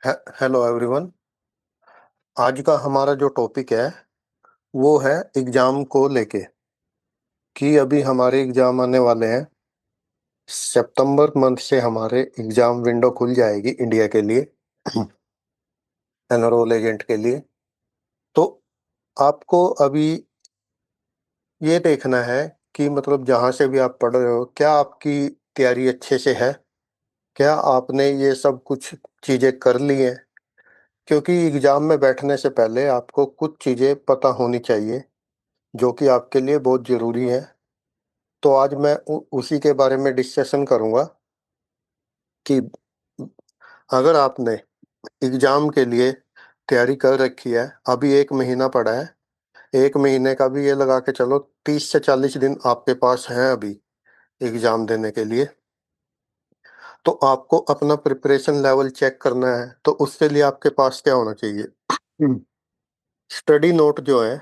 Hello everyone. आज का हमारा जो टॉपिक है वो है एग्जाम को लेके कि अभी हमारे एग्जाम आने वाले हैं। सितंबर मंथ से हमारे एग्जाम विंडो खुल जाएगी इंडिया के लिए एनरोल एजेंट के लिए। तो आपको अभी ये देखना है कि मतलब जहाँ से भी आप पढ़ रहे हो क्या आपकी तैयारी अच्छे से है, क्या आपने ये सब कुछ चीज़ें कर ली हैं। क्योंकि एग्जाम में बैठने से पहले आपको कुछ चीज़ें पता होनी चाहिए जो कि आपके लिए बहुत ज़रूरी है। तो आज मैं उसी के बारे में डिस्कशन करूंगा कि अगर आपने एग्जाम के लिए तैयारी कर रखी है, अभी 1 महीना पड़ा है, 1 महीने का भी ये लगा के चलो 30 से 40 दिन आपके पास हैं अभी एग्जाम देने के लिए। तो आपको अपना प्रिपरेशन लेवल चेक करना है, तो उसके लिए आपके पास क्या होना चाहिए। स्टडी नोट जो है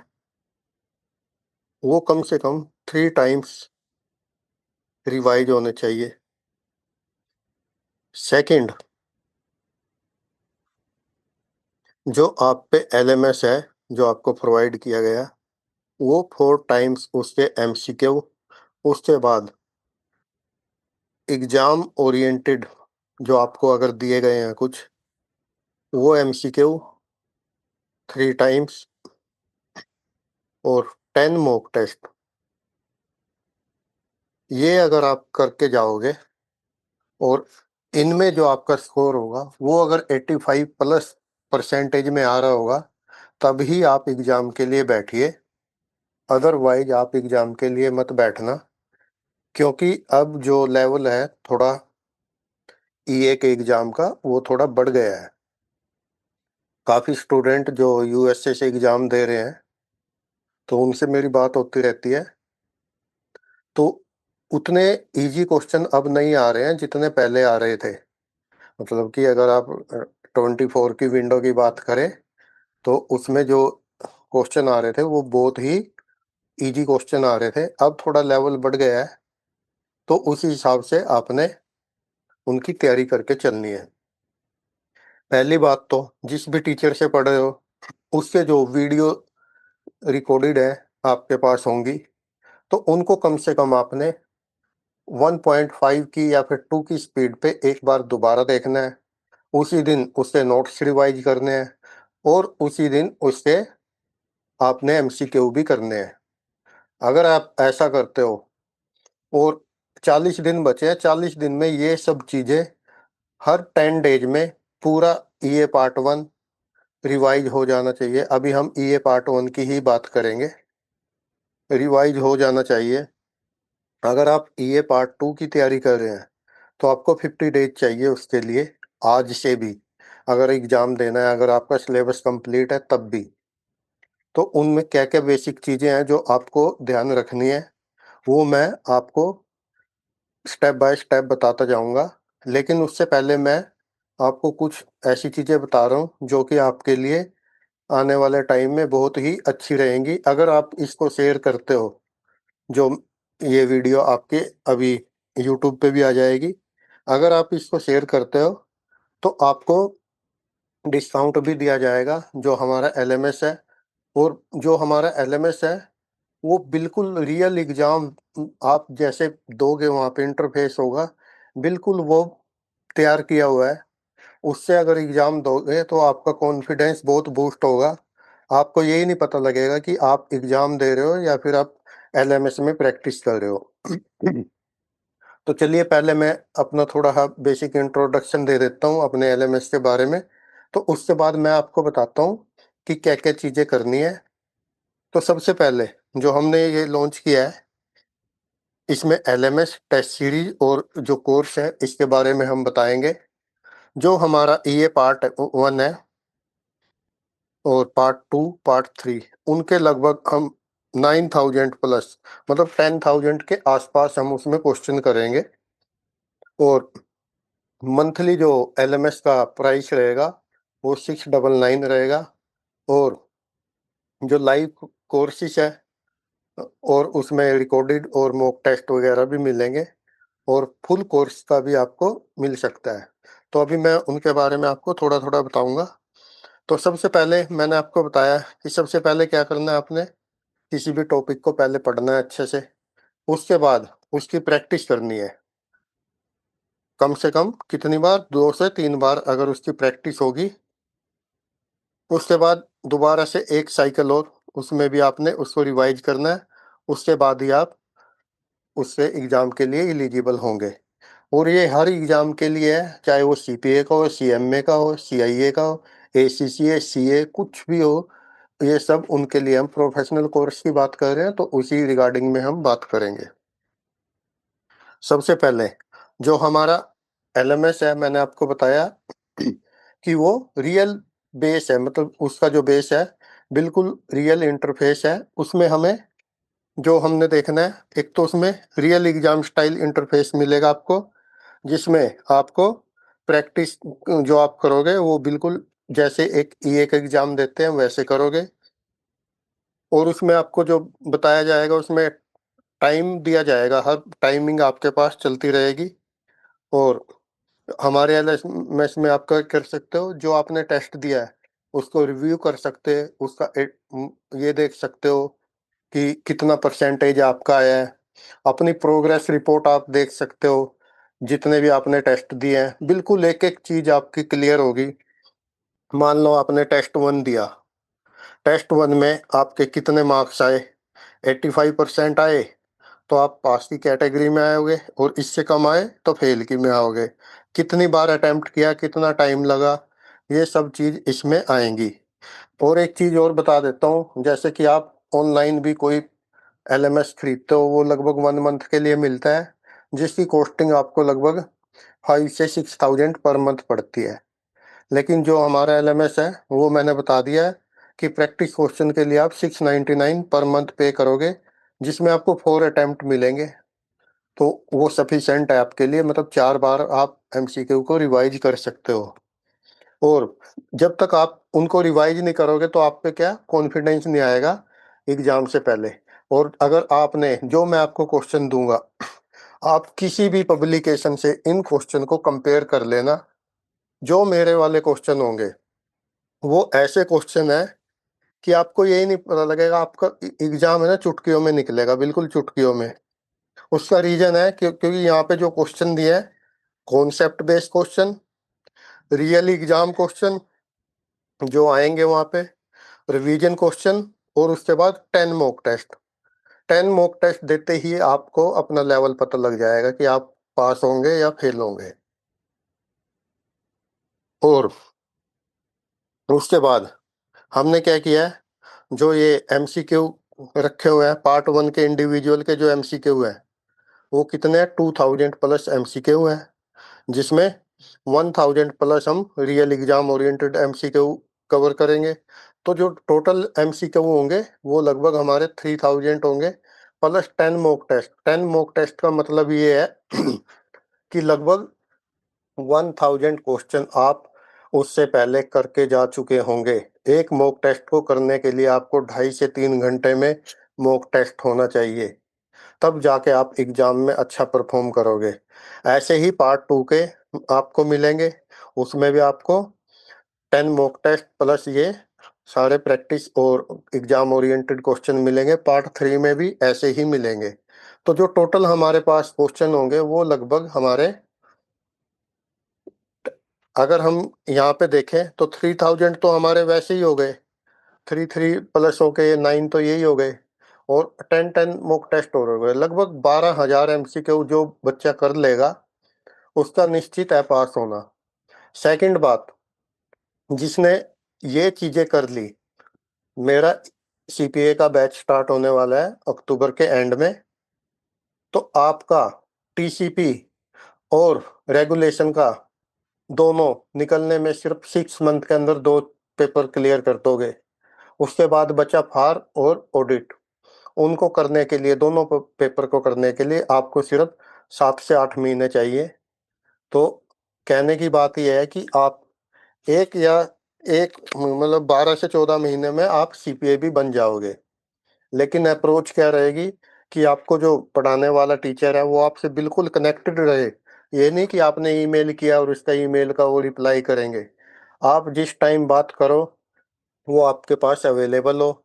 वो कम से कम 3 टाइम्स रिवाइज होने चाहिए। सेकंड, जो आप पे एलएमएस है जो आपको प्रोवाइड किया गया वो 4 टाइम्स उसके एमसीक्यू। उसके बाद एग्जाम ओरिएंटेड जो आपको अगर दिए गए हैं कुछ, वो एमसीक्यू 3 टाइम्स और 10 मॉक टेस्ट। ये अगर आप करके जाओगे और इनमें जो आपका स्कोर होगा वो अगर 85+ परसेंटेज में आ रहा होगा तभी आप एग्जाम के लिए बैठिए। अदरवाइज आप एग्जाम के लिए मत बैठना, क्योंकि अब जो लेवल है थोड़ा ईए के एग्जाम का वो थोड़ा बढ़ गया है। काफ़ी स्टूडेंट जो यूएसए से एग्जाम दे रहे हैं तो उनसे मेरी बात होती रहती है, तो उतने इजी क्वेश्चन अब नहीं आ रहे हैं जितने पहले आ रहे थे। मतलब कि अगर आप 24 की विंडो की बात करें तो उसमें जो क्वेश्चन आ रहे थे वो बहुत ही इजी क्वेश्चन आ रहे थे। अब थोड़ा लेवल बढ़ गया है, तो उसी हिसाब से आपने उनकी तैयारी करके चलनी है। पहली बात तो जिस भी टीचर से पढ़ रहे हो उससे जो वीडियो रिकॉर्डेड है आपके पास होंगी, तो उनको कम से कम आपने 1.5 की या फिर 2 की स्पीड पे एक बार दोबारा देखना है। उसी दिन उससे नोट्स रिवाइज करने हैं और उसी दिन उससे आपने एमसीक्यू भी करने हैं। अगर आप ऐसा करते हो और 40 दिन बचे हैं, 40 दिन में ये सब चीज़ें हर 10 डेज में पूरा ईए पार्ट 1 रिवाइज हो जाना चाहिए। अभी हम ईए पार्ट 1 की ही बात करेंगे। रिवाइज हो जाना चाहिए। अगर आप ईए पार्ट 2 की तैयारी कर रहे हैं तो आपको 50 डेज चाहिए उसके लिए, आज से भी। अगर एग्जाम देना है, अगर आपका सिलेबस कंप्लीट है तब भी। तो उनमें क्या क्या बेसिक चीज़ें हैं जो आपको ध्यान रखनी है वो मैं आपको स्टेप बाय स्टेप बताता जाऊंगा। लेकिन उससे पहले मैं आपको कुछ ऐसी चीज़ें बता रहा हूँ जो कि आपके लिए आने वाले टाइम में बहुत ही अच्छी रहेंगी अगर आप इसको शेयर करते हो। जो ये वीडियो आपके अभी यूट्यूब पे भी आ जाएगी, अगर आप इसको शेयर करते हो तो आपको डिस्काउंट भी दिया जाएगा जो हमारा एलएमएस है। और जो हमारा एलएमएस है वो बिल्कुल रियल एग्जाम आप जैसे दोगे वहाँ पे इंटरफेस होगा, बिल्कुल वो तैयार किया हुआ है। उससे अगर एग्जाम दोगे तो आपका कॉन्फिडेंस बहुत बूस्ट होगा। आपको यही नहीं पता लगेगा कि आप एग्जाम दे रहे हो या फिर आप एलएमएस में प्रैक्टिस कर रहे हो। तो चलिए पहले मैं अपना थोड़ा सा बेसिक इंट्रोडक्शन दे देता हूँ अपने एलएमएस के बारे में। तो उसके बाद मैं आपको बताता हूँ कि क्या क्या चीज़ें करनी है। तो सबसे पहले जो हमने ये लॉन्च किया है इसमें एलएमएस टेस्ट सीरीज और जो कोर्स है इसके बारे में हम बताएंगे। जो हमारा ये पार्ट 1 है और पार्ट 2 पार्ट 3 उनके लगभग हम 9,000+ मतलब 10,000 के आसपास हम उसमें क्वेश्चन करेंगे। और मंथली जो एलएमएस का प्राइस रहेगा वो 699 रहेगा। और जो लाइव कोर्सेज है और उसमें रिकॉर्डेड और मॉक टेस्ट वगैरह भी मिलेंगे और फुल कोर्स का भी आपको मिल सकता है। तो अभी मैं उनके बारे में आपको थोड़ा-थोड़ा बताऊँगा। तो सबसे पहले मैंने आपको बताया कि सबसे पहले क्या करना है आपने, किसी भी टॉपिक को पहले पढ़ना है अच्छे से, उसके बाद उसकी प्रैक्टिस करनी है। कम से कम कितनी बार? 2 से 3 बार अगर उसकी प्रैक्टिस होगी, उसके बाद दोबारा से 1 साइकिल और उसमें भी आपने उसको रिवाइज़ करना है, उसके बाद ही आप उससे एग्ज़ाम के लिए एलिजिबल होंगे। और ये हर एग्ज़ाम के लिए है, चाहे वो सीपीए का हो, सीएमए का हो, सीआईए का हो, एसीसीए, सीए कुछ भी हो, ये सब उनके लिए हम प्रोफ़ेशनल कोर्स की बात कर रहे हैं, तो उसी रिगार्डिंग में हम बात करेंगे। सबसे पहले जो हमारा एलएमएस है, मैंने आपको बताया कि वो रियल बेस है, मतलब उसका जो बेस है, बिल्कुल रियल इंटरफ़ेस है। उसमें हमें जो हमने देखना है, एक तो उसमें रियल एग्ज़ाम स्टाइल इंटरफ़ेस मिलेगा आपको, जिसमें आपको प्रैक्टिस जो आप करोगे वो बिल्कुल जैसे एक ईए का एग्ज़ाम देते हैं वैसे करोगे। और उसमें आपको जो बताया जाएगा, उसमें टाइम दिया जाएगा, हर टाइमिंग आपके पास चलती रहेगी। और हमारे एलएमएस में आप क्या कर सकते हो, जो आपने टेस्ट दिया है, उसको रिव्यू कर सकते हैं, उसका ये देख सकते हो कि कितना परसेंटेज आपका आया है। अपनी प्रोग्रेस रिपोर्ट आप देख सकते हो, जितने भी आपने टेस्ट दिए हैं, बिल्कुल एक-एक चीज़ आपकी क्लियर होगी। मान लो आपने टेस्ट 1 दिया, टेस्ट 1 में आपके कितने मार्क्स आए? 85% आए, तो आप पास की कैटेगरी में आओगे, और इससे कम आए तो फेल की में आओगे। कितनी बार अटेम्प्ट किया, कितना टाइम लगा, ये सब चीज़ इसमें आएँगी। और एक चीज़ और बता देता हूँ, जैसे कि आप ऑनलाइन भी कोई एलएमएस खरीदते हो, वो लगभग 1 मंथ के लिए मिलता है, जिसकी कॉस्टिंग आपको लगभग 5 से 6,000 पर मंथ पड़ती है। लेकिन जो हमारा एलएमएस है, वो मैंने बता दिया है कि प्रैक्टिस क्वेश्चन के लिए आप 699 पर मंथ पे करोगे, जिसमें आपको 4 अटेम्प्ट मिलेंगे। तो वो सफिशिएंट है आपके लिए, मतलब 4 बार आप एमसीक्यू को रिवाइज़ कर सकते हो। और जब तक आप उनको रिवाइज़ नहीं करोगे, तो आप पे क्या कॉन्फिडेंस नहीं आएगा एग्ज़ाम से पहले। और अगर आपने जो मैं आपको क्वेश्चन दूँगा, आप किसी भी पब्लिकेशन से इन क्वेश्चन को कंपेयर कर लेना। जो मेरे वाले क्वेश्चन होंगे, वो ऐसे क्वेश्चन हैं कि आपको यही नहीं पता लगेगा, आपका एग्ज़ाम है ना चुटकियों में निकलेगा, बिल्कुल चुटकियों में। उसका रीज़न है क्योंकि यहाँ पे जो क्वेश्चन दिए हैं, concept based question, real exam question जो आएँगे वहाँ पे, रिवीजन क्वेश्चन, और उसके बाद 10 मॉक टेस्ट। 10 मॉक टेस्ट देते ही आपको अपना लेवल पता लग जाएगा कि आप पास होंगे या फेल होंगे। और उसके बाद हमने क्या किया है, जो ये एमसीक्यू रखे हुए हैं, पार्ट 1 के इंडिविजुअल के जो एमसीक्यू हैं, वो कितने हैं? 2000 प्लस एमसीक्यू हैं, जिसमें 1000 प्लस हम real exam oriented MCQ cover करेंगे। तो जो टोटल एमसीक्यू होंगे, वो लगभग हमारे 3000 होंगे, plus 10 mock test. 10 mock test का मतलब ये है कि लगभग 1000 क्वेश्चन आप उससे पहले करके जा चुके होंगे। एक मॉक टेस्ट को करने के लिए आपको 2.5 से 3 घंटे में मॉक टेस्ट होना चाहिए, तब जाके आप एग्ज़ाम में अच्छा परफ़ॉर्म करोगे। ऐसे ही पार्ट 2 के आपको मिलेंगे, उसमें भी आपको 10 मॉक टेस्ट प्लस ये सारे प्रैक्टिस और एग्ज़ाम ओरिएंटेड क्वेश्चन मिलेंगे। पार्ट 3 में भी ऐसे ही मिलेंगे। तो जो टोटल हमारे पास क्वेश्चन होंगे, वो लगभग हमारे, अगर हम यहाँ पे देखें तो 3000 तो हमारे वैसे ही हो गए, 3 प्लस होके ये 9 तो यही हो गए, और 10 मॉक टेस्ट और हो गए। लगभग 12,000 एमसीक्यू जो बच्चा कर लेगा, उसका निश्चित है पास होना। सेकंड बात, जिसने ये चीज़ें कर ली, मेरा सीपीए का बैच स्टार्ट होने वाला है अक्टूबर के एंड में, तो आपका टीसीपी और रेगुलेशन का दोनों निकलने में सिर्फ 6 मंथ के अंदर 2 पेपर क्लियर कर दोगे। उसके बाद बचा फार और ऑडिट। उनको करने के लिए, दोनों पेपर को करने के लिए आपको सिर्फ 7 से 8 महीने चाहिए। तो कहने की बात ये है कि आप एक या एक मतलब 12 से 14 महीने में आप सीपीए भी बन जाओगे। लेकिन अप्रोच क्या रहेगी कि आपको जो पढ़ाने वाला टीचर है, वो आपसे बिल्कुल कनेक्टेड रहे, ये नहीं कि आपने ईमेल किया और उसका ईमेल का वो रिप्लाई करेंगे। आप जिस टाइम बात करो वो आपके पास अवेलेबल हो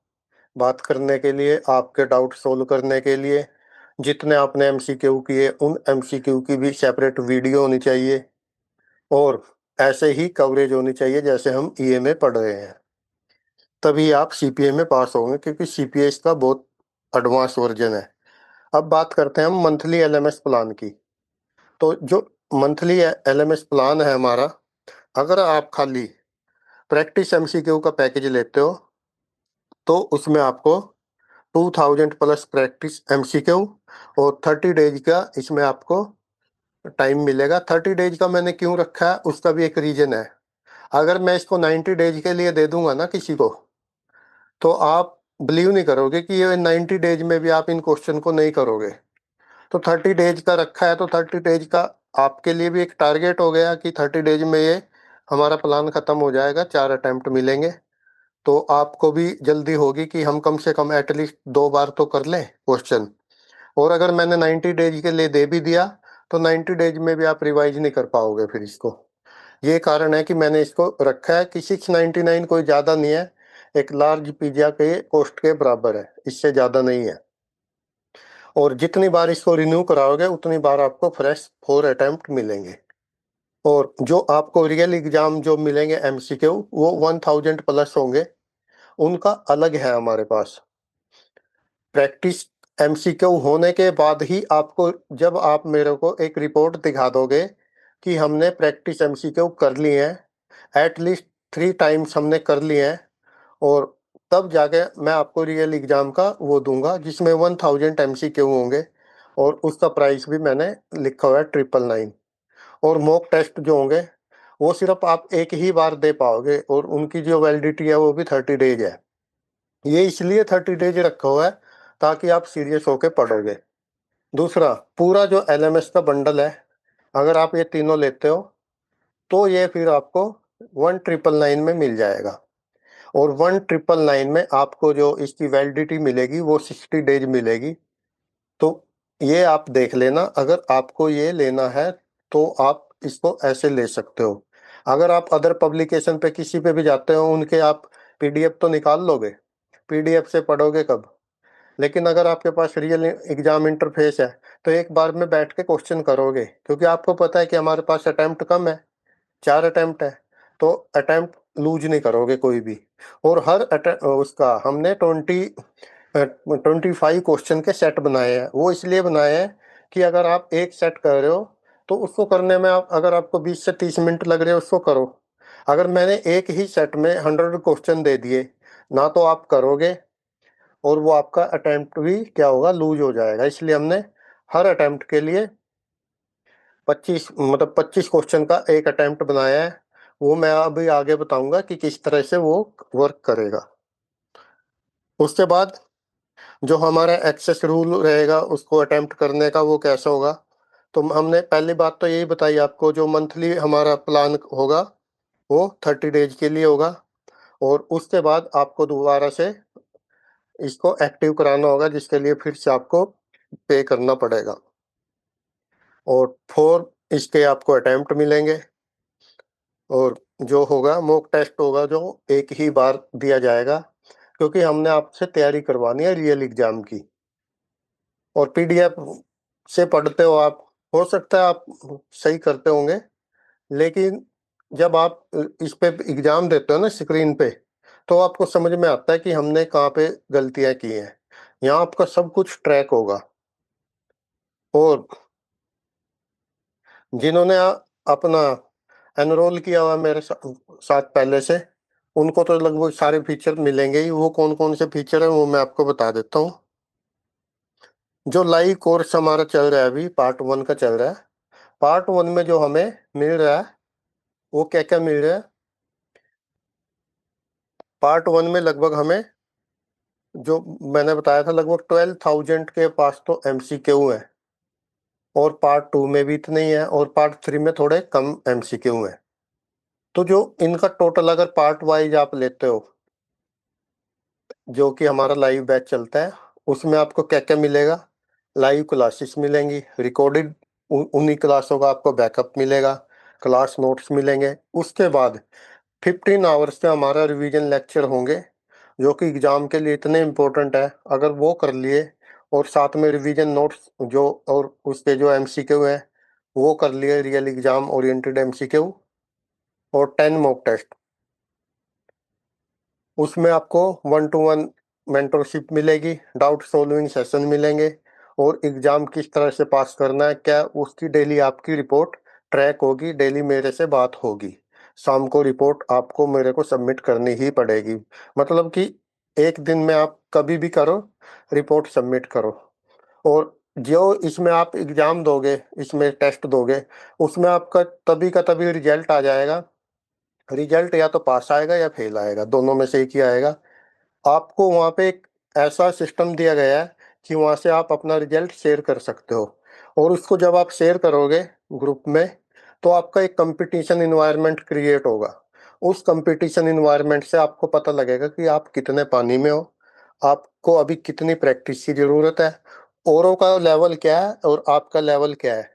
बात करने के लिए, आपके डाउट सोल्व करने के लिए। जितने आपने एमसीक्यू किए उन एमसीक्यू की भी सेपरेट वीडियो होनी चाहिए, और ऐसे ही कवरेज होनी चाहिए जैसे हम ईए में पढ़ रहे हैं। तभी आप सीपीए में पास होंगे, क्योंकि सीपीए इसका बहुत एडवांस वर्जन है। अब बात करते हैं हम मंथली एलएमएस प्लान की। तो जो मंथली एलएमएस प्लान है हमारा, अगर आप खाली प्रैक्टिस एमसीक्यू का पैकेज लेते हो तो उसमें आपको 2000 प्लस प्रैक्टिस एमसीक्यू और 30 डेज का इसमें आपको टाइम मिलेगा। 30 डेज का मैंने क्यों रखा है उसका भी एक रीजन है। अगर मैं इसको 90 डेज के लिए दे दूंगा ना किसी को, तो आप बिलीव नहीं करोगे कि ये 90 डेज में भी आप इन क्वेश्चन को नहीं करोगे। तो 30 डेज का रखा है, तो 30 डेज का आपके लिए भी एक टारगेट हो गया कि 30 डेज में ये हमारा प्लान खत्म हो जाएगा, 4 अटेम्प्ट मिलेंगे। तो आपको भी जल्दी होगी कि हम कम से कम एटलीस्ट 2 बार तो कर लें क्वेश्चन। और अगर मैंने 90 डेज के लिए दे भी दिया तो 90 डेज में भी आप रिवाइज नहीं कर पाओगे फिर इसको। ये कारण है कि मैंने इसको रखा है कि 699 कोई ज़्यादा नहीं है, एक लार्ज पिज्जा के कॉस्ट के बराबर है, इससे ज़्यादा नहीं है। और जितनी बार इसको रिन्यू कराओगे उतनी बार आपको फ्रेश 4 अटेम्प्ट मिलेंगे। और जो आपको रियल एग्जाम जो मिलेंगे एमसीक्यू वो 1000 प्लस होंगे, उनका अलग है हमारे पास। प्रैक्टिस एमसीक्यू होने के बाद ही आपको, जब आप मेरे को एक रिपोर्ट दिखा दोगे कि हमने प्रैक्टिस एमसीक्यू कर ली है, एटलीस्ट 3 टाइम्स हमने कर लिए हैं, और तब जाके मैं आपको रियल एग्जाम का वो दूंगा जिसमें 1000 एमसीक्यू होंगे, और उसका प्राइस भी मैंने लिखा हुआ है 999। और मॉक टेस्ट जो होंगे वो सिर्फ आप एक ही बार दे पाओगे, और उनकी जो वैलिडिटी है वो भी 30 डेज है। ये इसलिए 30 डेज रखा हुआ है ताकि आप सीरियस होके पढ़ोगे। दूसरा, पूरा जो एलएमएस का बंडल है, अगर आप ये तीनों लेते हो तो ये फिर आपको 1999 में मिल जाएगा। और 1999 में आपको जो इसकी वैलिडिटी मिलेगी वो 60 डेज मिलेगी। तो ये आप देख लेना, अगर आपको ये लेना है तो आप इसको ऐसे ले सकते हो। अगर आप अदर पब्लिकेशन पे किसी पे भी जाते हो उनके आप पीडीएफ तो निकाल लोगे, पीडीएफ से पढ़ोगे कब। लेकिन अगर आपके पास रियल एग्जाम इंटरफेस है तो एक बार में बैठ के क्वेश्चन करोगे, क्योंकि आपको पता है कि हमारे पास अटेम्प्ट कम है, 4 अटेम्प्ट है, तो अटेम्प्ट लूज नहीं करोगे कोई भी। और हर उसका हमने 25 क्वेश्चन के सेट बनाए हैं। वो इसलिए बनाए हैं कि अगर आप एक सेट कर रहे हो तो उसको करने में आप, अगर आपको 20 से 30 मिनट लग रहे हो उसको करो। अगर मैंने एक ही सेट में 100 क्वेश्चन दे दिए ना, तो आप करोगे और वो आपका अटेम्प्ट भी क्या होगा, लूज हो जाएगा। इसलिए हमने हर अटेम्प्ट के लिए 25 क्वेश्चन का एक अटेम्प्ट बनाया है। वो मैं अभी आगे बताऊंगा कि किस तरह से वो वर्क करेगा। उसके बाद जो हमारा एक्सेस रूल रहेगा उसको अटेम्प्ट करने का, वो कैसा होगा। तो हमने पहली बात तो यही बताई आपको, जो मंथली हमारा प्लान होगा वो 30 डेज के लिए होगा, और उसके बाद आपको दोबारा से इसको एक्टिव कराना होगा, जिसके लिए फिर से आपको पे करना पड़ेगा। और 4 इसके आपको अटेम्प्ट मिलेंगे, और जो होगा मॉक टेस्ट होगा जो एक ही बार दिया जाएगा, क्योंकि हमने आपसे तैयारी करवानी है रियल एग्जाम की। और पीडीएफ से पढ़ते हो आप, हो सकता है आप सही करते होंगे, लेकिन जब आप इस पे एग्जाम देते हो ना स्क्रीन पे, तो आपको समझ में आता है कि हमने कहाँ पे गलतियां की हैं। यहाँ आपका सब कुछ ट्रैक होगा। और जिन्होंने अपना एनरोल किया हुआ मेरे साथ पहले से, उनको तो लगभग सारे फीचर मिलेंगे ही। वो कौन कौन से फीचर है वो मैं आपको बता देता हूँ। जो लाइव कोर्स हमारा चल रहा है, अभी पार्ट 1 का चल रहा है। पार्ट 1 में जो हमें मिल रहा है वो क्या क्या मिल रहा है। पार्ट 1 में लगभग हमें, जो मैंने बताया था, लगभग 12,000 के पास तो एमसीक्यू है, और पार्ट 2 में भी इतने ही है, और पार्ट 3 में थोड़े कम एमसीक्यू है। तो जो इनका टोटल अगर पार्ट वाइज आप लेते हो, जो कि हमारा लाइव बैच चलता है, उसमें आपको क्या क्या मिलेगा। लाइव क्लासेस मिलेंगी, रिकॉर्डेड उन्हीं क्लासों का आपको बैकअप मिलेगा, क्लास नोट्स मिलेंगे। उसके बाद 15 आवर्स के हमारा रिवीजन लेक्चर होंगे, जो कि एग्ज़ाम के लिए इतने इम्पोर्टेंट है। अगर वो कर लिए और साथ में रिवीजन नोट्स जो और उसके जो एमसीक्यू है वो कर लिए, रियल एग्ज़ाम ओरिएंटेड एमसीक्यू, और 10 मॉक टेस्ट। उसमें आपको 1 टू 1 मेंटरशिप मिलेगी, डाउट सॉल्विंग सेशन मिलेंगे, और एग्ज़ाम किस तरह से पास करना है, क्या उसकी डेली आपकी रिपोर्ट ट्रैक होगी, डेली मेरे से बात होगी। शाम को रिपोर्ट आपको मेरे को सबमिट करनी ही पड़ेगी। मतलब कि एक दिन में आप कभी भी करो, रिपोर्ट सबमिट करो। और जो इसमें आप एग्ज़ाम दोगे, इसमें टेस्ट दोगे, उसमें आपका तभी का तभी रिजल्ट आ जाएगा। रिजल्ट या तो पास आएगा या फेल आएगा, दोनों में से एक ही आएगा। आपको वहाँ पे एक ऐसा सिस्टम दिया गया है कि वहाँ से आप अपना रिजल्ट शेयर कर सकते हो, और उसको जब आप शेयर करोगे ग्रुप में, तो आपका एक कंपटीशन एनवायरनमेंट क्रिएट होगा। उस कंपटीशन एनवायरनमेंट से आपको पता लगेगा कि आप कितने पानी में हो, आपको अभी कितनी प्रैक्टिस की ज़रूरत है, औरों का लेवल क्या है और आपका लेवल क्या है,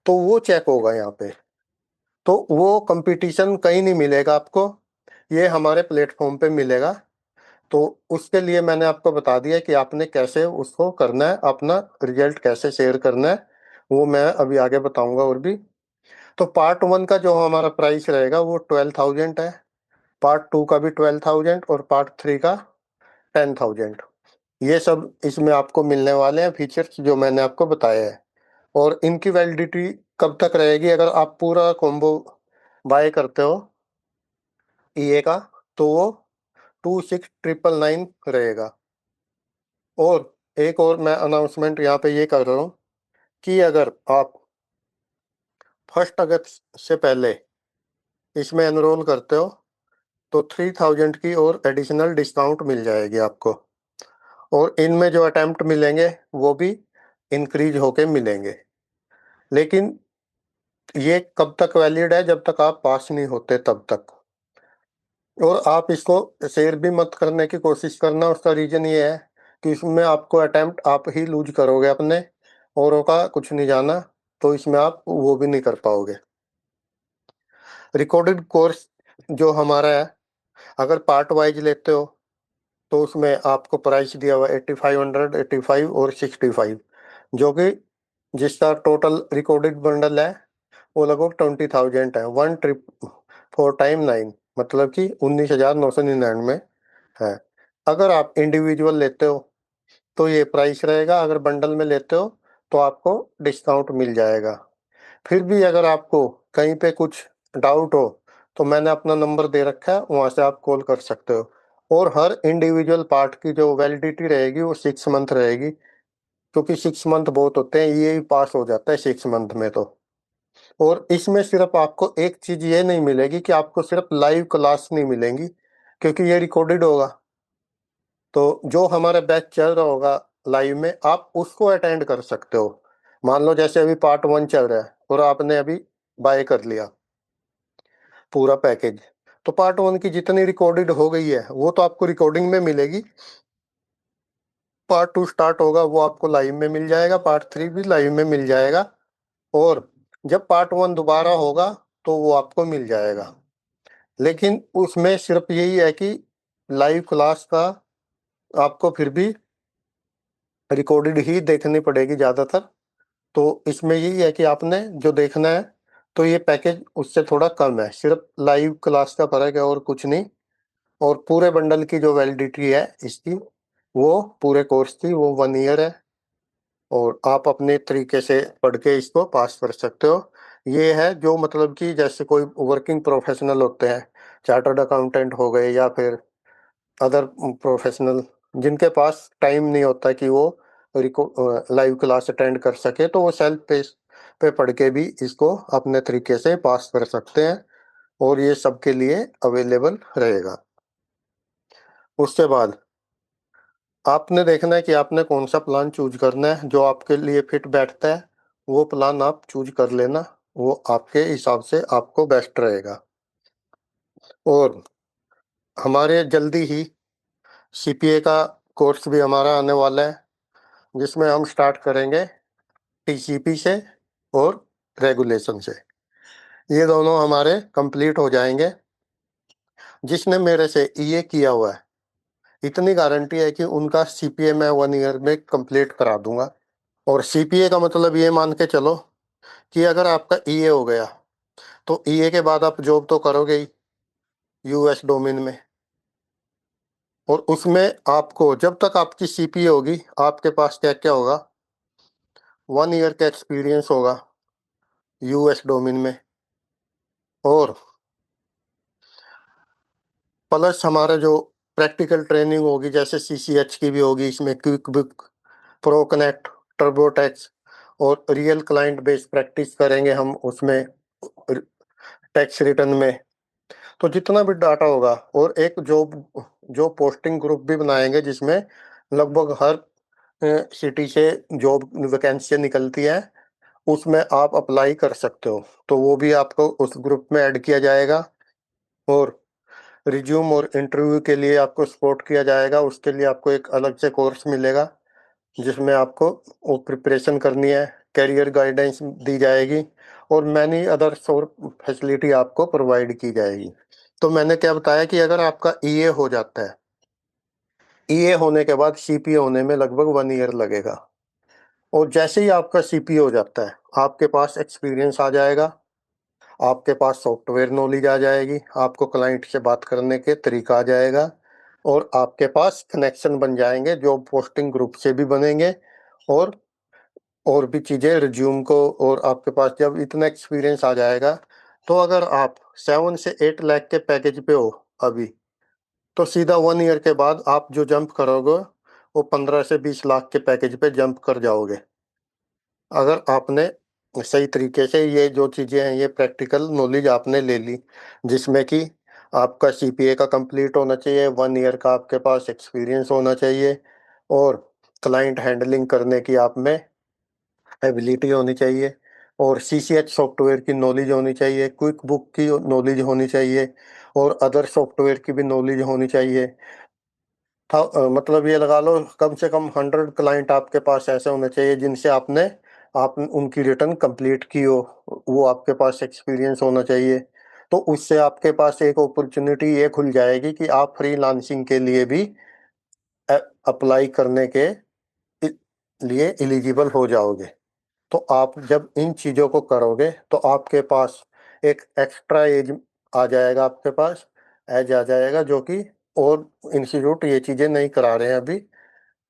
तो वो चेक होगा यहाँ पे। तो वो कंपटीशन कहीं नहीं मिलेगा आपको, ये हमारे प्लेटफ़ॉर्म पे मिलेगा। तो उसके लिए मैंने आपको बता दिया कि आपने कैसे उसको करना है, अपना रिजल्ट कैसे शेयर करना है, वो मैं अभी आगे बताऊँगा और भी। तो पार्ट 1 का जो हमारा प्राइस रहेगा वो 12,000 है, पार्ट 2 का भी 12,000 और पार्ट 3 का 10,000। ये सब इसमें आपको मिलने वाले हैं फीचर्स जो मैंने आपको बताए हैं। और इनकी वैलिडिटी कब तक रहेगी, अगर आप पूरा कॉम्बो बाय करते हो ईए का, तो वो 26,999 रहेगा। और एक और मैं अनाउंसमेंट यहाँ पे ये कर रहा हूँ कि अगर आप 1 अगस्त से पहले इसमें एनरोल करते हो, तो 3,000 की और एडिशनल डिस्काउंट मिल जाएगी आपको, और इनमें जो अटेम्प्ट मिलेंगे वो भी इंक्रीज होके मिलेंगे। लेकिन ये कब तक वैलिड है, जब तक आप पास नहीं होते तब तक। और आप इसको शेयर भी मत करने की कोशिश करना, उसका रीज़न ये है कि इसमें आपको अटेम्प्ट आप ही लूज़ करोगे अपने, औरों का कुछ नहीं जाना, तो इसमें आप वो भी नहीं कर पाओगे। रिकॉर्डेड कोर्स जो हमारा है, अगर पार्ट वाइज लेते हो, तो उसमें आपको प्राइस दिया हुआ है 8500, 85 और 65, जो कि जिसका टोटल रिकॉर्डेड बंडल है वो लगभग 20,000 है। 1 ट्रिप 4 टाइम 9, मतलब कि 19,999 है। अगर आप इंडिविजुअल लेते हो तो ये प्राइस रहेगा, अगर बंडल में लेते हो तो आपको डिस्काउंट मिल जाएगा। फिर भी अगर आपको कहीं पे कुछ डाउट हो, तो मैंने अपना नंबर दे रखा है, वहाँ से आप कॉल कर सकते हो। और हर इंडिविजुअल पार्ट की जो वैलिडिटी रहेगी वो 6 मंथ रहेगी, क्योंकि 6 मंथ बहुत होते हैं, ये पास हो जाता है 6 मंथ में तो। और इसमें सिर्फ आपको एक चीज़ ये नहीं मिलेगी कि आपको सिर्फ लाइव क्लास नहीं मिलेंगी, क्योंकि ये रिकॉर्डेड होगा। तो जो हमारा बैच चल रहा होगा लाइव में, आप उसको अटेंड कर सकते हो। मान लो जैसे अभी पार्ट 1 चल रहा है और आपने अभी बाय कर लिया पूरा पैकेज, तो पार्ट 1 की जितनी रिकॉर्डेड हो गई है वो तो आपको रिकॉर्डिंग में मिलेगी। पार्ट 2 स्टार्ट होगा, वो आपको लाइव में मिल जाएगा, पार्ट 3 भी लाइव में मिल जाएगा, और जब पार्ट 1 दोबारा होगा तो वो आपको मिल जाएगा। लेकिन उसमें सिर्फ यही है कि लाइव क्लास का आपको फिर भी रिकॉर्डेड ही देखनी पड़ेगी ज़्यादातर। तो इसमें यही है कि आपने जो देखना है, तो ये पैकेज उससे थोड़ा कम है, सिर्फ लाइव क्लास का फ़र्क है और कुछ नहीं। और पूरे बंडल की जो वैलिडिटी है इसकी, वो पूरे कोर्स की वो 1 ईयर है, और आप अपने तरीके से पढ़ के इसको पास कर सकते हो। ये है जो मतलब कि जैसे कोई वर्किंग प्रोफेशनल होते हैं, चार्टर्ड अकाउंटेंट हो गए या फिर अदर प्रोफेशनल, जिनके पास टाइम नहीं होता कि वो लाइव क्लास अटेंड कर सके, तो वो सेल्फ पेस पे पढ़ के भी इसको अपने तरीके से पास कर सकते हैं, और ये सबके लिए अवेलेबल रहेगा। उसके बाद आपने देखना है कि आपने कौन सा प्लान चूज करना है, जो आपके लिए फिट बैठता है वो प्लान आप चूज कर लेना, वो आपके हिसाब से आपको बेस्ट रहेगा। और हमारे जल्दी ही सीपीए का कोर्स भी हमारा आने वाला है, जिसमें हम स्टार्ट करेंगे टीसीपी से, और रेगुलेशन से। ये दोनों हमारे कंप्लीट हो जाएंगे। जिसने मेरे से ईए किया हुआ है, इतनी गारंटी है कि उनका सीपीए मैं 1 ईयर में कंप्लीट करा दूंगा। और सीपीए का मतलब ये मान के चलो कि अगर आपका ईए हो गया तो ईए के बाद आप जॉब तो करोगे ही यूएस डोमेन में। और उसमें आपको जब तक आपकी सीपीए होगी, आपके पास क्या क्या होगा, 1 ईयर का एक्सपीरियंस होगा यूएस डोमेन में। और प्लस हमारा जो प्रैक्टिकल ट्रेनिंग होगी, जैसे सीसीएच की भी होगी, इसमें क्विक बुक, प्रो कनेक्ट, टर्बोटैक्स और रियल क्लाइंट बेस्ड प्रैक्टिस करेंगे हम उसमें, टैक्स रिटर्न में। तो जितना भी डाटा होगा, और एक जॉब जो पोस्टिंग ग्रुप भी बनाएंगे जिसमें लगभग हर सिटी से जॉब वैकेंसी निकलती है, उसमें आप अप्लाई कर सकते हो। तो वो भी आपको उस ग्रुप में ऐड किया जाएगा। और रिज्यूम और इंटरव्यू के लिए आपको सपोर्ट किया जाएगा। उसके लिए आपको एक अलग से कोर्स मिलेगा जिसमें आपको वो प्रिपरेशन करनी है, करियर गाइडेंस दी जाएगी और मैनी अदर और फैसिलिटी आपको प्रोवाइड की जाएगी। तो मैंने क्या बताया कि अगर आपका ईए हो जाता है, ईए होने के बाद सीपीए होने में लगभग 1 ईयर लगेगा। और जैसे ही आपका सीपीए हो जाता है, आपके पास एक्सपीरियंस आ जाएगा, आपके पास सॉफ्टवेयर नॉलेज आ जाएगी, आपको क्लाइंट से बात करने के तरीका आ जाएगा और आपके पास कनेक्शन बन जाएंगे, जॉब पोस्टिंग ग्रुप से भी बनेंगे। और और भी चीज़ें रिज्यूम को, और आपके पास जब इतना एक्सपीरियंस आ जाएगा, तो अगर आप 7 से 8 लाख के पैकेज पे हो अभी, तो सीधा 1 ईयर के बाद आप जो जंप करोगे वो 15 से 20 लाख के पैकेज पे जंप कर जाओगे, अगर आपने सही तरीके से ये जो चीज़ें हैं, ये प्रैक्टिकल नॉलेज आपने ले ली, जिसमें कि आपका सीपीए का कंप्लीट होना चाहिए, 1 ईयर का आपके पास एक्सपीरियंस होना चाहिए और क्लाइंट हैंडलिंग करने की आप में एबिलिटी होनी चाहिए और सीसीएच सॉफ्टवेयर की नॉलेज होनी चाहिए, क्विक बुक की नॉलेज होनी चाहिए और अदर सॉफ्टवेयर की भी नॉलेज होनी चाहिए। मतलब ये लगा लो कम से कम 100 क्लाइंट आपके पास ऐसे होने चाहिए जिनसे आप उनकी रिटर्न कंप्लीट की हो, वो आपके पास एक्सपीरियंस होना चाहिए। तो उससे आपके पास एक अपॉर्चुनिटी ये खुल जाएगी कि आप फ्रीलांसिंग के लिए भी अप्लाई करने के लिए एलिजिबल हो जाओगे। तो आप जब इन चीज़ों को करोगे तो आपके पास एक एक्स्ट्रा एज आ जाएगा, आपके पास एज आ जाएगा, जो कि और इंस्टीट्यूट ये चीज़ें नहीं करा रहे हैं अभी।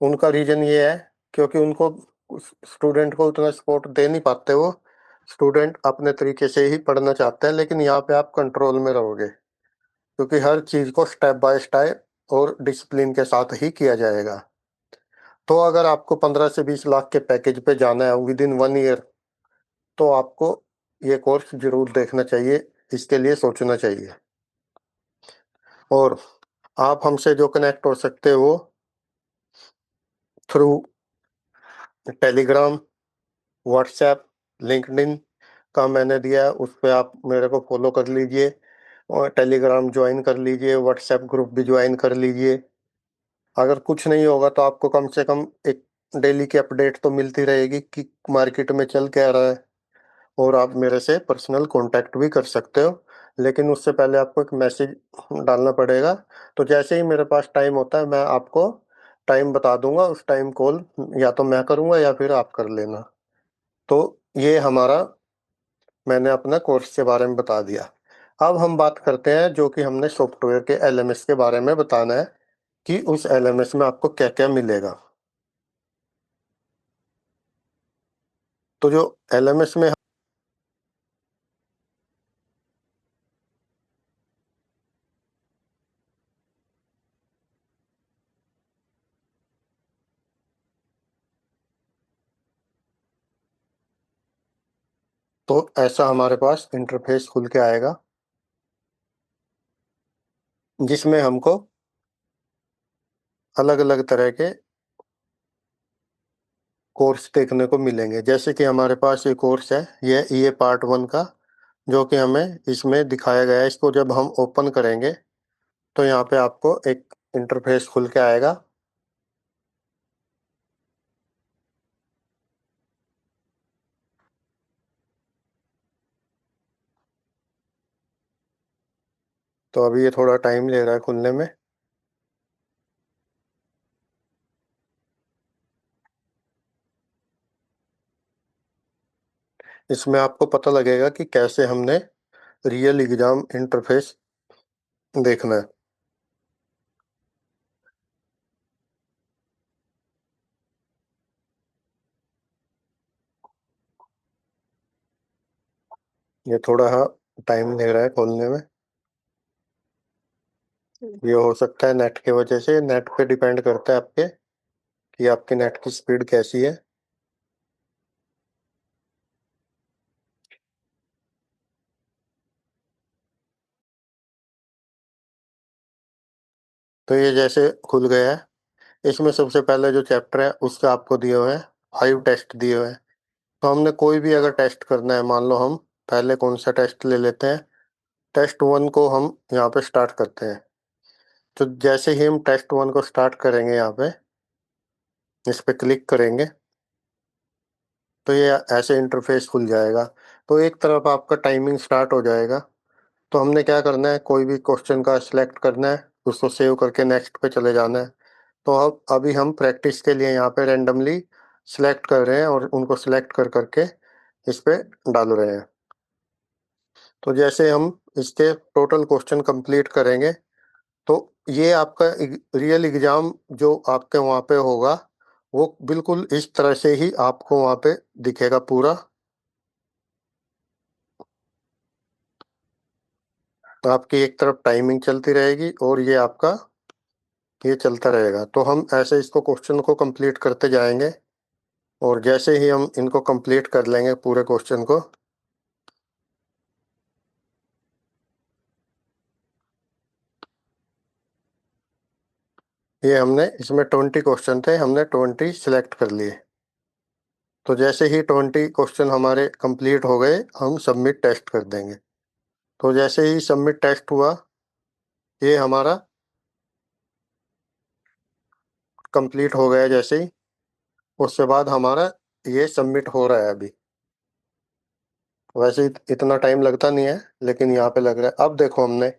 उनका रीज़न ये है क्योंकि उनको स्टूडेंट को उतना सपोर्ट दे नहीं पाते वो। स्टूडेंट अपने तरीके से ही पढ़ना चाहते हैं, लेकिन यहाँ पे आप कंट्रोल में रहोगे क्योंकि हर चीज़ को स्टेप बाय स्टेप और डिसिप्लिन के साथ ही किया जाएगा। तो अगर आपको 15 से 20 लाख के पैकेज पे जाना है विदिन 1 ईयर, तो आपको ये कोर्स ज़रूर देखना चाहिए, इसके लिए सोचना चाहिए। और आप हमसे जो कनेक्ट हो सकते हो वो थ्रू टेलीग्राम, व्हाट्सएप, लिंक्डइन का मैंने दिया है, उस पे आप मेरे को फॉलो कर लीजिए और टेलीग्राम ज्वाइन कर लीजिए, व्हाट्सएप ग्रुप भी ज्वाइन कर लीजिए। अगर कुछ नहीं होगा तो आपको कम से कम एक डेली की अपडेट तो मिलती रहेगी कि मार्केट में चल क्या रहा है। और आप मेरे से पर्सनल कांटेक्ट भी कर सकते हो, लेकिन उससे पहले आपको एक मैसेज डालना पड़ेगा। तो जैसे ही मेरे पास टाइम होता है मैं आपको टाइम बता दूंगा, उस टाइम कॉल या तो मैं करूंगा या फिर आप कर लेना। तो ये हमारा, मैंने अपना कोर्स के बारे में बता दिया। अब हम बात करते हैं जो कि हमने सॉफ्टवेयर के एलएमएस के बारे में बताना है कि उस एलएमएस में आपको क्या क्या मिलेगा। तो जो एलएमएस में, तो ऐसा हमारे पास इंटरफेस खुल के आएगा जिसमें हमको अलग अलग तरह के कोर्स देखने को मिलेंगे। जैसे कि हमारे पास ये कोर्स है, ये पार्ट 1 का, जो कि हमें इसमें दिखाया गया है। इसको जब हम ओपन करेंगे तो यहाँ पे आपको एक इंटरफेस खुल के आएगा। तो अभी ये थोड़ा टाइम ले रहा है खुलने में। इसमें आपको पता लगेगा कि कैसे हमने रियल एग्जाम इंटरफेस देखना है। ये थोड़ा हाँ टाइम ले रहा है खोलने में। ये हो सकता है नेट की वजह से, नेट पे डिपेंड करता है आपके कि आपके नेट की स्पीड कैसी है। तो ये जैसे खुल गया है, इसमें सबसे पहले जो चैप्टर है उसका आपको दिए हुए हैं 5 टेस्ट दिए हुए हैं। तो हमने कोई भी अगर टेस्ट करना है, मान लो हम पहले कौन सा टेस्ट ले लेते हैं, टेस्ट 1 को हम यहाँ पे स्टार्ट करते हैं। तो जैसे ही हम टेस्ट 1 को स्टार्ट करेंगे, यहाँ पे इस पे क्लिक करेंगे, तो ये ऐसे इंटरफेस खुल जाएगा। तो एक तरफ आपका टाइमिंग स्टार्ट हो जाएगा। तो हमने क्या करना है, कोई भी क्वेश्चन का सिलेक्ट करना है, उसको सेव करके नेक्स्ट पे चले जाना है। तो अब अभी हम प्रैक्टिस के लिए यहाँ पे रेंडमली सिलेक्ट कर रहे हैं और उनको सिलेक्ट कर करके इस पे डाल रहे हैं। तो जैसे हम इसके टोटल क्वेश्चन कंप्लीट करेंगे, तो ये आपका रियल एग्जाम जो आपके वहाँ पे होगा, वो बिल्कुल इस तरह से ही आपको वहाँ पे दिखेगा पूरा। तो आपकी एक तरफ टाइमिंग चलती रहेगी और ये आपका ये चलता रहेगा। तो हम ऐसे इसको क्वेश्चन को कंप्लीट करते जाएंगे, और जैसे ही हम इनको कंप्लीट कर लेंगे पूरे क्वेश्चन को, ये हमने इसमें 20 क्वेश्चन थे, हमने 20 सिलेक्ट कर लिए। तो जैसे ही 20 क्वेश्चन हमारे कंप्लीट हो गए, हम सबमिट टेस्ट कर देंगे। तो जैसे ही सबमिट टेस्ट हुआ, ये हमारा कंप्लीट हो गया जैसे ही, उसके बाद हमारा ये सबमिट हो रहा है अभी। वैसे इतना टाइम लगता नहीं है, लेकिन यहाँ पे लग रहा है। अब देखो, हमने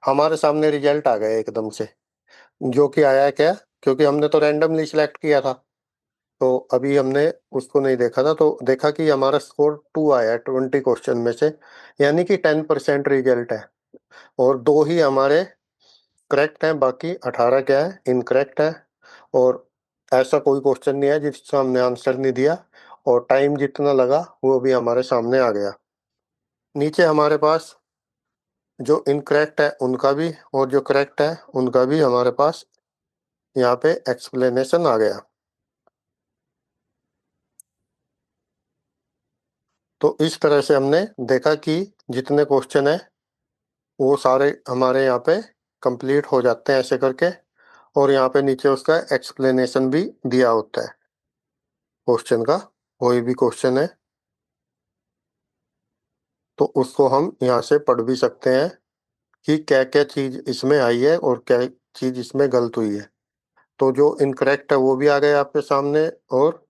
हमारे सामने रिजल्ट आ गया एकदम से, जो कि आया है क्या, क्योंकि हमने तो रैंडमली सिलेक्ट किया था। तो अभी हमने उसको नहीं देखा था, तो देखा कि हमारा स्कोर 2 आया है 20 क्वेश्चन में से, यानी कि 10% रिजल्ट है। और 2 ही हमारे करेक्ट हैं, बाकी 18 क्या है, इनकरेक्ट है। और ऐसा कोई क्वेश्चन नहीं है जिसका हमने आंसर नहीं दिया। और टाइम जितना लगा वो भी हमारे सामने आ गया। नीचे हमारे पास जो इनकरेक्ट है उनका भी, और जो करेक्ट है उनका भी हमारे पास यहाँ पे एक्सप्लेनेशन आ गया। तो इस तरह से हमने देखा कि जितने क्वेश्चन है वो सारे हमारे यहाँ पे कंप्लीट हो जाते हैं ऐसे करके। और यहाँ पे नीचे उसका एक्सप्लेनेशन भी दिया होता है क्वेश्चन का, कोई भी क्वेश्चन है तो उसको हम यहाँ से पढ़ भी सकते हैं कि क्या क्या चीज़ इसमें आई है और क्या चीज़ इसमें गलत हुई है। तो जो इनकरेक्ट है वो भी आ गया आपके सामने, और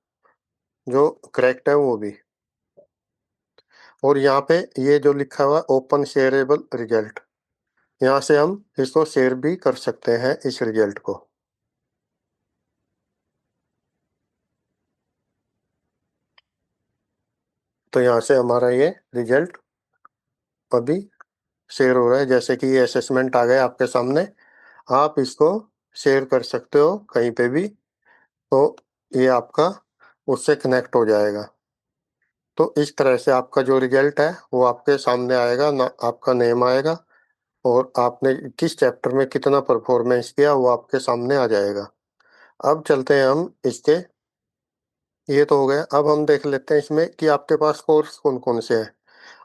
जो करेक्ट है वो भी। और यहाँ पे ये जो लिखा हुआ ओपन शेयरेबल रिजल्ट, यहाँ से हम इसको शेयर भी कर सकते हैं इस रिजल्ट को। तो यहाँ से हमारा ये रिजल्ट अभी शेयर हो रहा है। जैसे कि ये असेसमेंट आ गया आपके सामने, आप इसको शेयर कर सकते हो कहीं पे भी। तो ये आपका उससे कनेक्ट हो जाएगा। तो इस तरह से आपका जो रिजल्ट है वो आपके सामने आएगा ना, आपका नेम आएगा, और आपने किस चैप्टर में कितना परफॉर्मेंस किया वो आपके सामने आ जाएगा। अब चलते हैं हम इसके, ये तो हो गया। अब हम देख लेते हैं इसमें कि आपके पास कोर्स कौन कौन से हैं।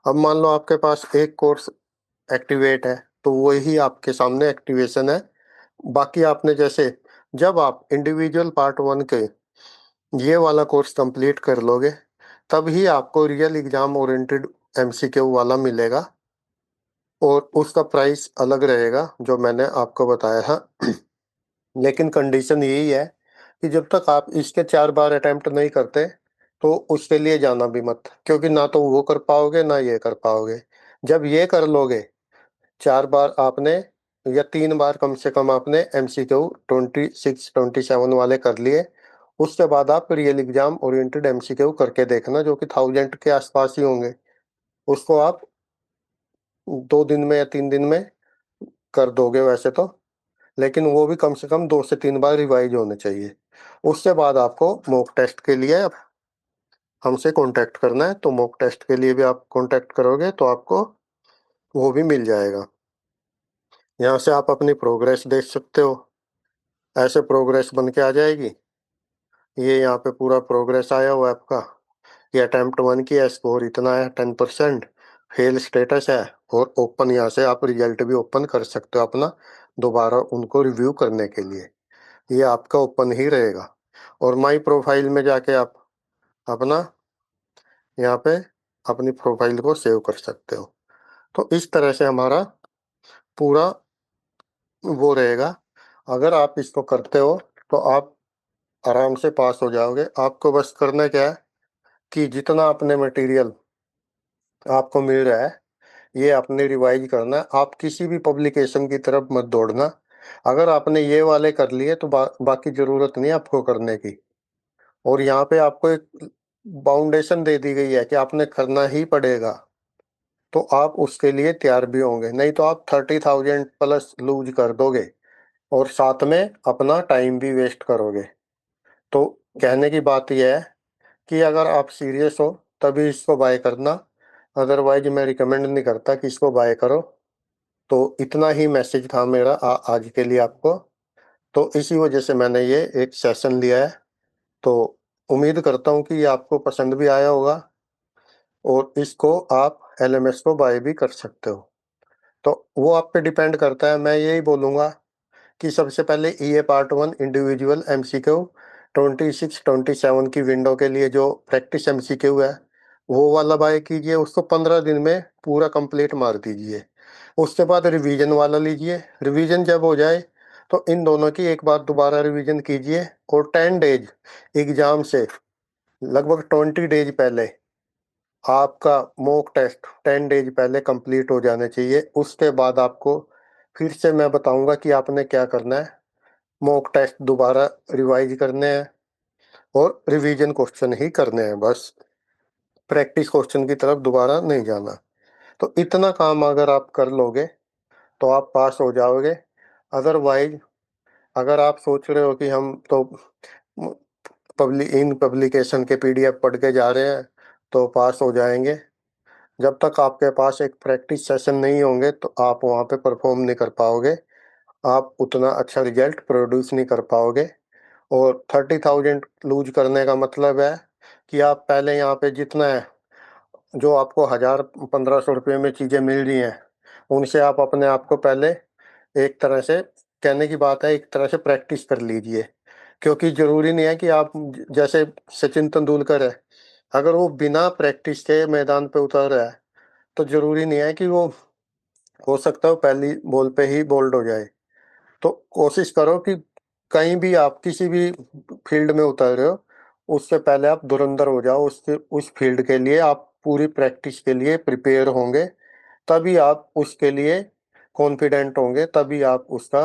अब मान लो आपके पास एक कोर्स एक्टिवेट है, तो वही आपके सामने एक्टिवेशन है। बाकी आपने जैसे, जब आप इंडिविजुअल पार्ट 1 के ये वाला कोर्स कंप्लीट कर लोगे, तभी आपको रियल एग्जाम ओरिएंटेड एमसीक्यू वाला मिलेगा, और उसका प्राइस अलग रहेगा जो मैंने आपको बताया था। लेकिन कंडीशन यही है कि जब तक आप इसके 4 बार अटेम्प्ट नहीं करते, तो उसके लिए जाना भी मत, क्योंकि ना तो वो कर पाओगे ना ये कर पाओगे। जब ये कर लोगे, 4 बार आपने या 3 बार कम से कम आपने एमसीक्यू 26 27 वाले कर लिए। उसके बाद आप रियल एग्जाम ओरिएंटेड एमसीक्यू करके देखना, जो कि 1000 के आसपास ही होंगे। उसको आप 2 दिन में या 3 दिन में कर दोगे वैसे तो, लेकिन वो भी कम से कम 2 से 3 बार रिवाइज होने चाहिए। उसके बाद आपको मॉक टेस्ट के लिए हमसे कांटेक्ट करना है, तो मॉक टेस्ट के लिए भी आप कांटेक्ट करोगे तो आपको वो भी मिल जाएगा। यहाँ से आप अपनी प्रोग्रेस देख सकते हो, ऐसे प्रोग्रेस बन के आ जाएगी। ये यहाँ पे पूरा प्रोग्रेस आया हुआ है आपका। ये अटेम्प्ट 1 की है, स्कोर इतना है 10%, फेल स्टेटस है। और ओपन यहाँ से आप रिजल्ट भी ओपन कर सकते हो अपना, दोबारा उनको रिव्यू करने के लिए। ये आपका ओपन ही रहेगा। और माई प्रोफाइल में जाके आप अपना यहाँ पे अपनी प्रोफाइल को सेव कर सकते हो। तो इस तरह से हमारा पूरा वो रहेगा। अगर आप इसको करते हो तो आप आराम से पास हो जाओगे। आपको बस करना क्या है कि जितना अपने मटेरियल आपको मिल रहा है ये आपने रिवाइज करना है। आप किसी भी पब्लिकेशन की तरफ मत दौड़ना। अगर आपने ये वाले कर लिए तो बाकी जरूरत नहीं है आपको करने की। और यहाँ पे आपको एक बाउंडेशन दे दी गई है कि आपने करना ही पड़ेगा, तो आप उसके लिए तैयार भी होंगे। नहीं तो आप 30,000 प्लस लूज कर दोगे और साथ में अपना टाइम भी वेस्ट करोगे। तो कहने की बात यह है कि अगर आप सीरियस हो तभी इसको बाय करना, अदरवाइज मैं रिकमेंड नहीं करता कि इसको बाय करो। तो इतना ही मैसेज था मेरा आज के लिए आपको। तो इसी वजह से मैंने ये एक सेशन लिया है। तो उम्मीद करता हूँ कि ये आपको पसंद भी आया होगा और इसको आप एलएमएस को बाय भी कर सकते हो। तो वो आप पे डिपेंड करता है। मैं यही बोलूँगा कि सबसे पहले ये पार्ट 1 इंडिविजुअल एमसीक्यू 26 27 की विंडो के लिए जो प्रैक्टिस एमसीक्यू है वो वाला बाय कीजिए। उसको 15 दिन में पूरा कंप्लीट मार दीजिए। उसके बाद रिवीजन वाला लीजिए। रिवीजन जब हो जाए तो इन दोनों की एक बार दोबारा रिवीजन कीजिए। और 10 डेज एग्जाम से लगभग 20 डेज पहले आपका मॉक टेस्ट 10 डेज पहले कंप्लीट हो जाने चाहिए। उसके बाद आपको फिर से मैं बताऊंगा कि आपने क्या करना है। मॉक टेस्ट दोबारा रिवाइज करने हैं और रिवीजन क्वेश्चन ही करने हैं, बस प्रैक्टिस क्वेश्चन की तरफ दोबारा नहीं जाना। तो इतना काम अगर आप कर लोगे तो आप पास हो जाओगे। अदरवाइज अगर आप सोच रहे हो कि हम तो इन पब्लिकेशन के पीडीएफ पढ़ के जा रहे हैं तो पास हो जाएंगे, जब तक आपके पास एक प्रैक्टिस सेशन नहीं होंगे तो आप वहाँ पे परफॉर्म नहीं कर पाओगे। आप उतना अच्छा रिजल्ट प्रोड्यूस नहीं कर पाओगे। और 30,000 लूज करने का मतलब है कि आप पहले यहाँ पे जितना है, जो आपको 1000 1500 रुपये में चीज़ें मिल रही हैं, उनसे आप अपने आप को पहले एक तरह से, कहने की बात है, एक तरह से प्रैक्टिस कर लीजिए। क्योंकि ज़रूरी नहीं है कि आप जैसे सचिन तेंदुलकर है, अगर वो बिना प्रैक्टिस के मैदान पे उतर रहा है तो ज़रूरी नहीं है कि वो, हो सकता है वो पहली बॉल पे ही बोल्ड हो जाए। तो कोशिश करो कि कहीं भी आप किसी भी फील्ड में उतर रहे हो उससे पहले आप धुरंधर हो जाओ। उससे उस फील्ड के लिए आप पूरी प्रैक्टिस के लिए प्रिपेयर होंगे, तभी आप उसके लिए कॉन्फिडेंट होंगे, तभी आप उसका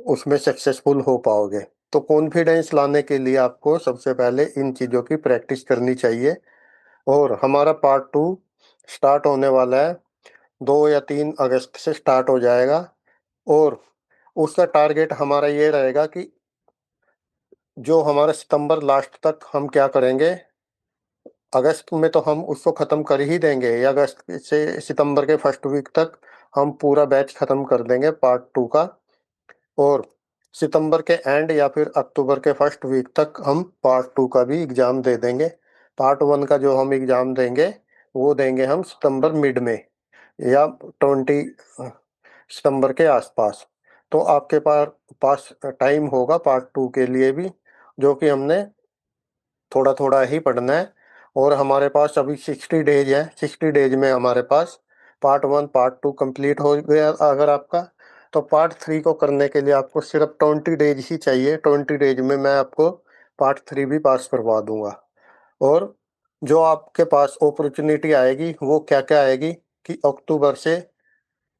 उसमें सक्सेसफुल हो पाओगे। तो कॉन्फिडेंस लाने के लिए आपको सबसे पहले इन चीज़ों की प्रैक्टिस करनी चाहिए। और हमारा पार्ट 2 स्टार्ट होने वाला है, 2 या 3 अगस्त से स्टार्ट हो जाएगा। और उसका टारगेट हमारा ये रहेगा कि जो हमारा सितंबर लास्ट तक हम क्या करेंगे, अगस्त में तो हम उसको ख़त्म कर ही देंगे, या अगस्त से सितंबर के फर्स्ट वीक तक हम पूरा बैच ख़त्म कर देंगे पार्ट 2 का। और सितंबर के एंड या फिर अक्टूबर के फर्स्ट वीक तक हम पार्ट 2 का भी एग्ज़ाम दे देंगे। पार्ट 1 का जो हम एग्ज़ाम देंगे वो देंगे हम सितंबर मिड में या 20 सितंबर के आसपास। तो आपके पास टाइम होगा पार्ट 2 के लिए भी, जो कि हमने थोड़ा थोड़ा ही पढ़ना है। और हमारे पास अभी 60 डेज है। 60 डेज में हमारे पास पार्ट 1 पार्ट 2 कंप्लीट हो गया अगर आपका, तो पार्ट 3 को करने के लिए आपको सिर्फ 20 डेज ही चाहिए। 20 डेज में मैं आपको पार्ट 3 भी पास करवा दूंगा। और जो आपके पास अपॉर्चुनिटी आएगी वो क्या क्या आएगी कि अक्टूबर से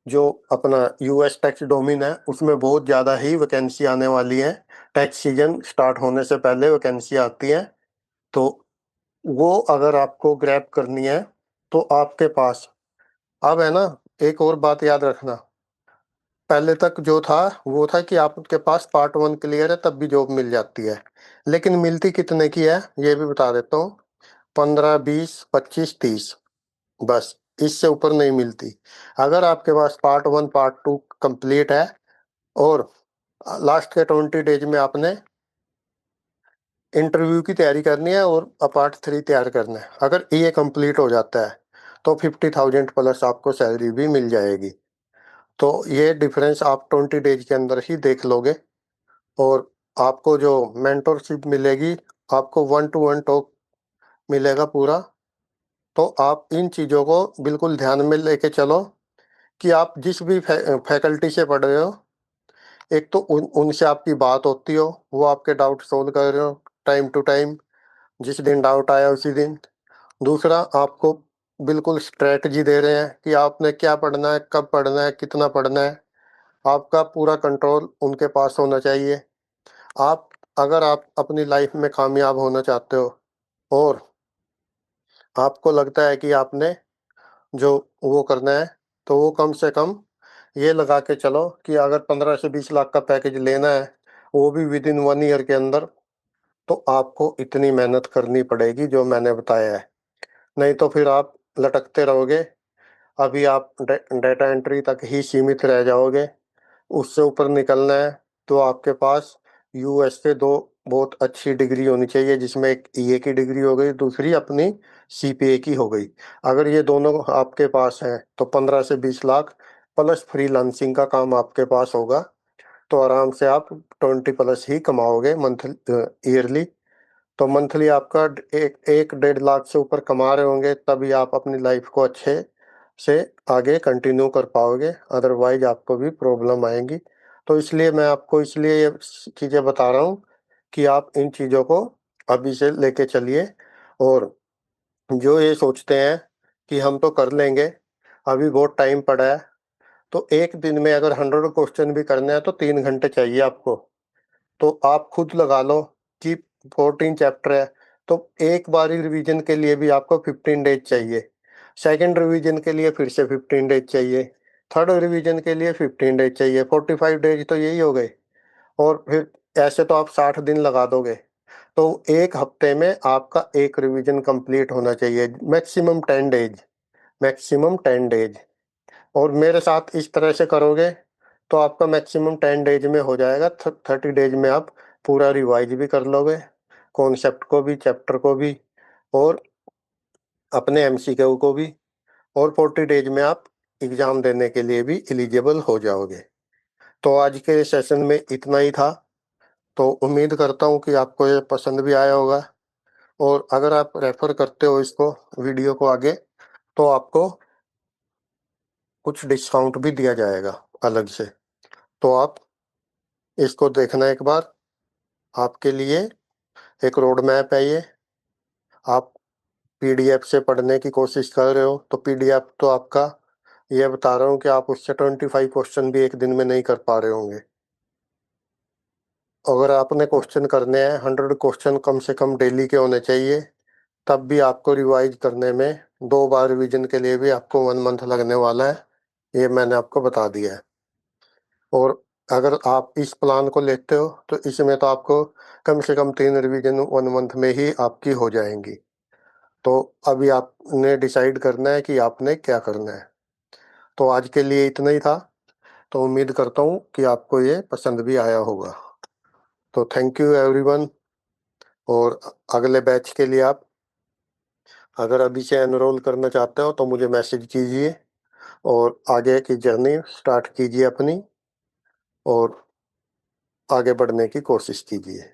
जो अपना यूएस टैक्स डोमेन है उसमें बहुत ज़्यादा ही वैकेंसी आने वाली है। टैक्स सीजन स्टार्ट होने से पहले वैकेंसी आती है, तो वो अगर आपको ग्रैब करनी है तो आपके पास अब है ना, एक और बात याद रखना। पहले तक जो था वो था कि आपके पास पार्ट 1 क्लियर है तब भी जॉब मिल जाती है, लेकिन मिलती कितने की है ये भी बता देता हूँ। 15, 20, 25, 30, बस इससे ऊपर नहीं मिलती। अगर आपके पास पार्ट 1 पार्ट 2 कंप्लीट है और लास्ट के 20 डेज में आपने इंटरव्यू की तैयारी करनी है और पार्ट 3 तैयार करना है, अगर ये कंप्लीट हो जाता है तो 50,000 प्लस आपको सैलरी भी मिल जाएगी। तो ये डिफरेंस आप 20 डेज के अंदर ही देख लोगे। और आपको जो मेंटरशिप मिलेगी, आपको 1 टू 1 टॉक मिलेगा पूरा। तो आप इन चीज़ों को बिल्कुल ध्यान में लेके चलो कि आप जिस भी फैकल्टी से पढ़ रहे हो, एक तो उनसे आपकी बात होती हो, वो आपके डाउट सोल्व कर रहे हो टाइम टू टाइम, जिस दिन डाउट आया उसी दिन। दूसरा, आपको बिल्कुल स्ट्रेटजी दे रहे हैं कि आपने क्या पढ़ना है, कब पढ़ना है, कितना पढ़ना है। आपका पूरा कंट्रोल उनके पास होना चाहिए। आप अगर आप अपनी लाइफ में कामयाब होना चाहते हो और आपको लगता है कि आपने जो वो करना है, तो वो कम से कम ये लगा के चलो कि अगर 15 से 20 लाख का पैकेज लेना है, वो भी विद इन 1 ईयर के अंदर, तो आपको इतनी मेहनत करनी पड़ेगी जो मैंने बताया है। नहीं तो फिर आप लटकते रहोगे, अभी आप डेटा एंट्री तक ही सीमित रह जाओगे। उससे ऊपर निकलना है तो आपके पास यूएस से 2 बहुत अच्छी डिग्री होनी चाहिए, जिसमें एक ईए की डिग्री हो गई, दूसरी अपनी सीपीए की हो गई। अगर ये दोनों आपके पास हैं तो 15 से 20 लाख प्लस फ्रीलांसिंग का काम आपके पास होगा, तो आराम से आप 20 प्लस ही कमाओगे मंथली, ईयरली। तो मंथली आपका एक 1-1.5 लाख से ऊपर कमा रहे होंगे, तभी आप अपनी लाइफ को अच्छे से आगे कंटिन्यू कर पाओगे, अदरवाइज आपको भी प्रॉब्लम आएंगी। तो इसलिए मैं आपको इसलिए ये चीज़ें बता रहा हूँ कि आप इन चीज़ों को अभी से लेके चलिए। और जो ये सोचते हैं कि हम तो कर लेंगे, अभी बहुत टाइम पड़ा है, तो एक दिन में अगर 100 क्वेश्चन भी करने हैं तो 3 घंटे चाहिए आपको। तो आप खुद लगा लो कि 14 चैप्टर है, तो एक बारी रिवीजन के लिए भी आपको 15 डेज चाहिए, सेकंड रिवीजन के लिए फिर से 15 डेज चाहिए, थर्ड रिवीजन के लिए 15 डेज चाहिए, 45 डेज तो यही हो गए। और फिर ऐसे तो आप 60 दिन लगा दोगे, तो एक हफ्ते में आपका एक रिवीजन कंप्लीट होना चाहिए, मैक्सिमम 10 डेज, मैक्सिमम 10 डेज। और मेरे साथ इस तरह से करोगे तो आपका मैक्सिमम 10 डेज में हो जाएगा, 30 डेज में आप पूरा रिवाइज भी कर लोगे, कॉन्सेप्ट को भी, चैप्टर को भी, और अपने एमसीक्यू को भी। और 40 डेज में आप एग्जाम देने के लिए भी एलिजिबल हो जाओगे। तो आज के सेशन में इतना ही था। तो उम्मीद करता हूँ कि आपको ये पसंद भी आया होगा, और अगर आप रेफर करते हो इसको, वीडियो को आगे, तो आपको कुछ डिस्काउंट भी दिया जाएगा अलग से। तो आप इसको देखना एक बार, आपके लिए एक रोड मैप है ये। आप पीडीएफ से पढ़ने की कोशिश कर रहे हो तो पीडीएफ तो आपका, ये बता रहा हूँ कि आप उससे 25 क्वेश्चन भी एक दिन में नहीं कर पा रहे होंगे। अगर आपने क्वेश्चन करने हैं, 100 क्वेश्चन कम से कम डेली के होने चाहिए, तब भी आपको रिवाइज करने में 2 बार रिवीजन के लिए भी आपको 1 मंथ लगने वाला है, ये मैंने आपको बता दिया है। और अगर आप इस प्लान को लेते हो तो इसमें तो आपको कम से कम 3 रिवीजन 1 मंथ में ही आपकी हो जाएंगी। तो अभी आपने डिसाइड करना है कि आपने क्या करना है। तो आज के लिए इतना ही था। तो उम्मीद करता हूँ कि आपको ये पसंद भी आया होगा। तो थैंक यू एवरीवन। और अगले बैच के लिए आप अगर अभी से एनरोल करना चाहते हो तो मुझे मैसेज कीजिए, और आगे की जर्नी स्टार्ट कीजिए अपनी, और आगे बढ़ने की कोशिश कीजिए।